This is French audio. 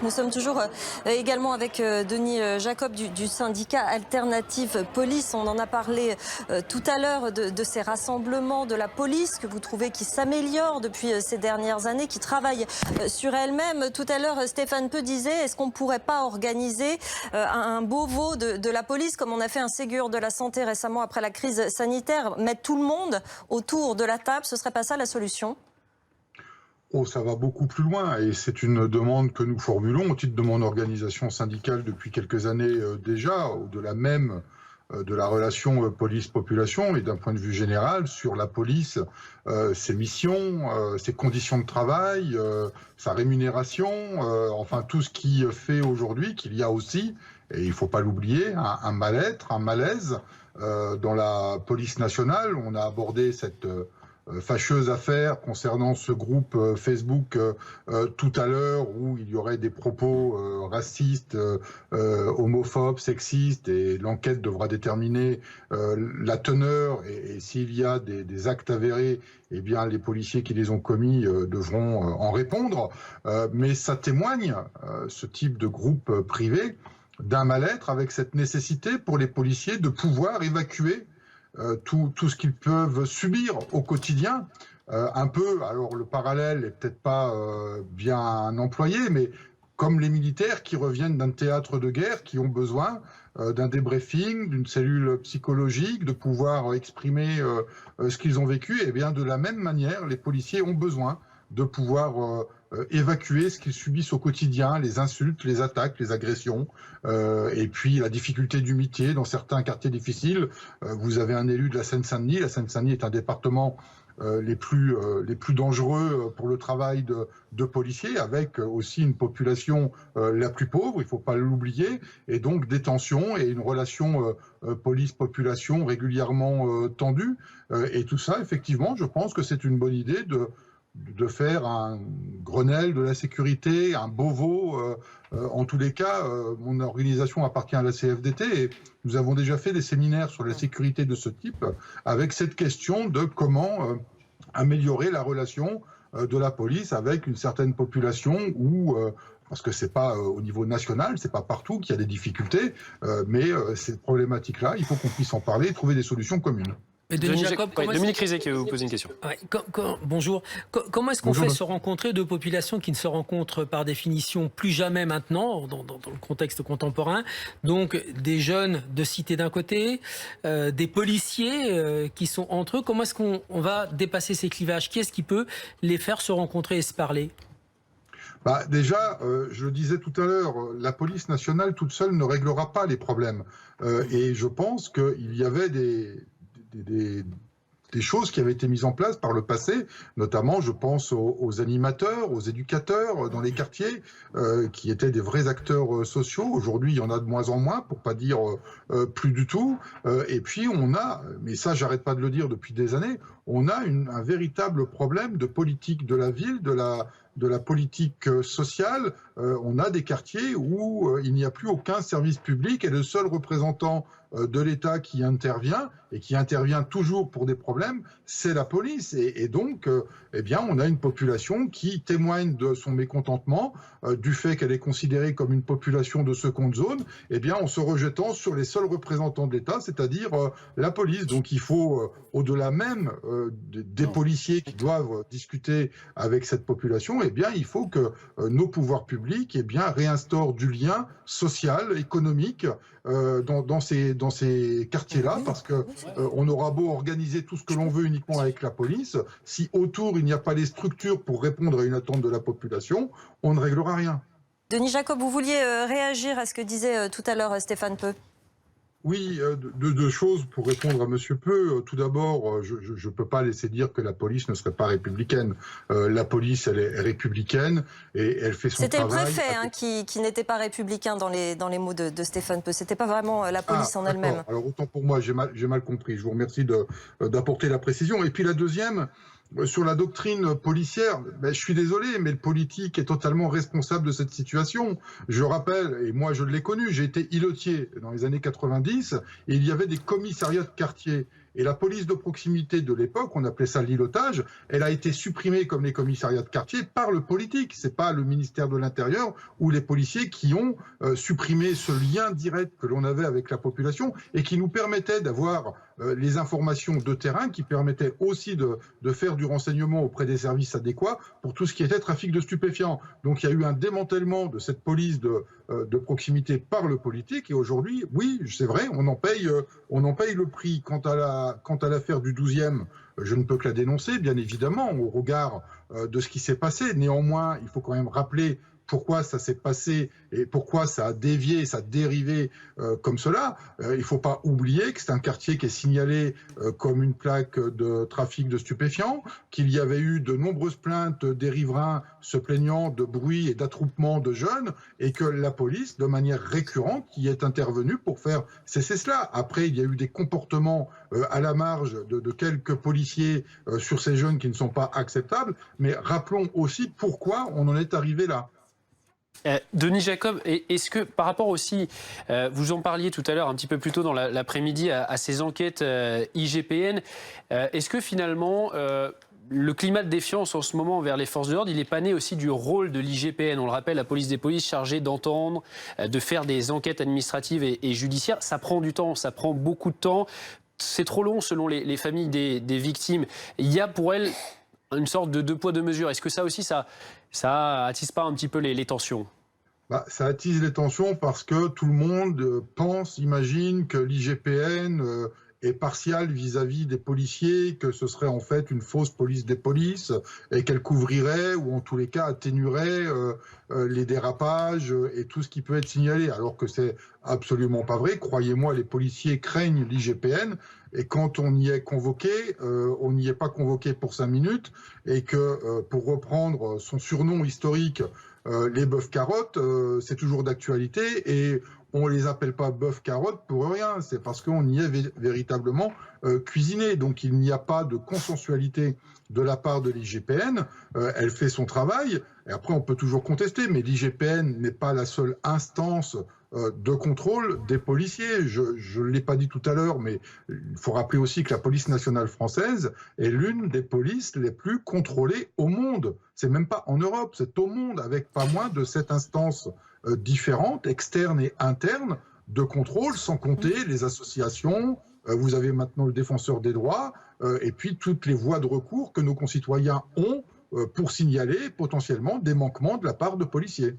Nous sommes toujours également avec Denis Jacob du syndicat Alternative Police. On en a parlé tout à l'heure de ces rassemblements de la police que vous trouvez qui s'améliorent depuis ces dernières années, qui travaillent sur elles-mêmes. Tout à l'heure, Stéphane Peu disait, est-ce qu'on ne pourrait pas organiser un Beauvau de la police, comme on a fait un Ségur de la santé récemment après la crise sanitaire, mettre tout le monde autour de la table, ce serait pas ça la solution ? Oh, ça va beaucoup plus loin et c'est une demande que nous formulons au titre de mon organisation syndicale depuis quelques années déjà, au-delà même de la relation police-population et d'un point de vue général sur la police, ses missions, ses conditions de travail, sa rémunération, enfin tout ce qui fait aujourd'hui qu'il y a aussi, et il ne faut pas l'oublier, un mal-être, un malaise dans la police nationale. On a abordé cette fâcheuse affaire concernant ce groupe Facebook tout à l'heure où il y aurait des propos racistes, homophobes, sexistes, et l'enquête devra déterminer la teneur et s'il y a des actes avérés, eh bien les policiers qui les ont commis devront en répondre. Mais ça témoigne, ce type de groupe privé, d'un mal-être avec cette nécessité pour les policiers de pouvoir évacuer tout ce qu'ils peuvent subir au quotidien. Un peu, alors le parallèle n'est peut-être pas bien employé, mais comme les militaires qui reviennent d'un théâtre de guerre, qui ont besoin d'un débriefing, d'une cellule psychologique, de pouvoir exprimer ce qu'ils ont vécu, et bien de la même manière, les policiers ont besoin de pouvoir évacuer ce qu'ils subissent au quotidien, les insultes, les attaques, les agressions, et puis la difficulté du métier dans certains quartiers difficiles. Vous avez un élu de la Seine-Saint-Denis. La Seine-Saint-Denis est un département les plus dangereux pour le travail de policiers, avec aussi une population la plus pauvre, il ne faut pas l'oublier, et donc des tensions et une relation police-population régulièrement tendue. Et tout ça, effectivement, je pense que c'est une bonne idée de faire un Grenelle de la sécurité, un Beauvau. En tous les cas, mon organisation appartient à la CFDT et nous avons déjà fait des séminaires sur la sécurité de ce type avec cette question de comment améliorer la relation de la police avec une certaine population où parce que c'est pas au niveau national, c'est pas partout qu'il y a des difficultés, mais ces problématiques-là, il faut qu'on puisse en parler et trouver des solutions communes. Et Dominique Rizet qui veut vous poser une question. Ouais, bonjour. Comment est-ce qu'on fait se rencontrer deux populations qui ne se rencontrent par définition plus jamais maintenant, dans le contexte contemporain? Donc des jeunes de cité d'un côté, des policiers qui sont entre eux. Comment est-ce qu'on va dépasser ces clivages? Qui est-ce qui peut les faire se rencontrer et se parler? Déjà, je le disais tout à l'heure, la police nationale toute seule ne réglera pas les problèmes. Et je pense qu'il y avait des choses qui avaient été mises en place par le passé, notamment je pense aux animateurs, aux éducateurs dans les quartiers, qui étaient des vrais acteurs sociaux. Aujourd'hui, il y en a de moins en moins, pour pas dire plus du tout. Et puis on a, mais ça j'arrête pas de le dire depuis des années, on a un véritable problème de politique de la ville, de la politique sociale. On a des quartiers où il n'y a plus aucun service public et le seul représentant de l'État qui intervient, et qui intervient toujours pour des problèmes, c'est la police. Et donc, eh bien, on a une population qui témoigne de son mécontentement, du fait qu'elle est considérée comme une population de seconde zone, eh bien, en se rejetant sur les seuls représentants de l'État, c'est-à-dire la police. Donc il faut, au-delà même des policiers qui doivent discuter avec cette population, eh bien, il faut que nos pouvoirs publics eh bien, réinstaurent du lien social, économique dans ces quartiers-là, parce que on aura beau organiser tout ce que l'on veut uniquement avec la police, si autour il n'y a pas les structures pour répondre à une attente de la population, on ne réglera rien. Denis Jacob, vous vouliez réagir à ce que disait tout à l'heure Stéphane Peu? Oui, deux choses pour répondre à Monsieur Peu. Tout d'abord, je ne peux pas laisser dire que la police ne serait pas républicaine. La police, elle est républicaine et elle fait son travail. C'était le préfet qui n'était pas républicain dans les mots de Stéphane Peu. C'était pas vraiment la police en elle-même. Alors autant pour moi, j'ai mal compris. Je vous remercie d'apporter la précision. Et puis la deuxième, sur la doctrine policière, je suis désolé, mais le politique est totalement responsable de cette situation. Je rappelle, et moi je l'ai connu, j'ai été îlotier dans les années 90, et il y avait des commissariats de quartier. Et la police de proximité de l'époque, on appelait ça l'îlotage, elle a été supprimée comme les commissariats de quartier par le politique. C'est pas le ministère de l'Intérieur ou les policiers qui ont supprimé ce lien direct que l'on avait avec la population et qui nous permettait d'avoir les informations de terrain, qui permettaient aussi de faire du renseignement auprès des services adéquats pour tout ce qui était trafic de stupéfiants. Donc il y a eu un démantèlement de cette police de proximité par le politique et aujourd'hui, oui, c'est vrai, on en paye le prix. Quant à l'affaire du 12e, je ne peux que la dénoncer, bien évidemment, au regard de ce qui s'est passé. Néanmoins, il faut quand même rappeler pourquoi ça s'est passé et pourquoi ça a dévié, ça a dérivé comme cela. Il ne faut pas oublier que c'est un quartier qui est signalé comme une plaque de trafic de stupéfiants, qu'il y avait eu de nombreuses plaintes des riverains se plaignant de bruit et d'attroupement de jeunes et que la police, de manière récurrente, y est intervenue pour faire cesser cela. Après, il y a eu des comportements à la marge de quelques policiers sur ces jeunes qui ne sont pas acceptables, mais rappelons aussi pourquoi on en est arrivé là. Denis Jacob, est-ce que par rapport aussi, vous en parliez tout à l'heure un petit peu plus tôt dans l'après-midi à ces enquêtes IGPN, est-ce que finalement le climat de défiance en ce moment envers les forces de l'ordre, il n'est pas né aussi du rôle de l'IGPN? On le rappelle, la police des polices chargée d'entendre, de faire des enquêtes administratives et judiciaires, ça prend du temps, ça prend beaucoup de temps, c'est trop long selon les familles des victimes. Il y a pour elles une sorte de deux poids deux mesures. Est-ce que ça aussi, ça attise pas un petit peu les tensions? Ça attise les tensions parce que tout le monde imagine que l'IGPN est partial vis-à-vis des policiers, que ce serait en fait une fausse police des polices et qu'elle couvrirait ou en tous les cas atténuerait les dérapages et tout ce qui peut être signalé, alors que c'est absolument pas vrai. Croyez-moi, les policiers craignent l'IGPN et quand on y est convoqué, on n'y est pas convoqué pour 5 minutes et que, pour reprendre son surnom historique, les bœufs carottes, c'est toujours d'actualité et on les appelle pas bœufs carottes pour rien, c'est parce qu'on y est véritablement cuisiné. Donc il n'y a pas de consensualité de la part de l'IGPN, elle fait son travail, et après on peut toujours contester, mais l'IGPN n'est pas la seule instance de contrôle des policiers. Je ne l'ai pas dit tout à l'heure, mais il faut rappeler aussi que la police nationale française est l'une des polices les plus contrôlées au monde. C'est même pas en Europe, c'est au monde, avec pas moins de 7 instances différentes, externes et internes, de contrôle, sans compter les associations. Vous avez maintenant le défenseur des droits, et puis toutes les voies de recours que nos concitoyens ont pour signaler potentiellement des manquements de la part de policiers.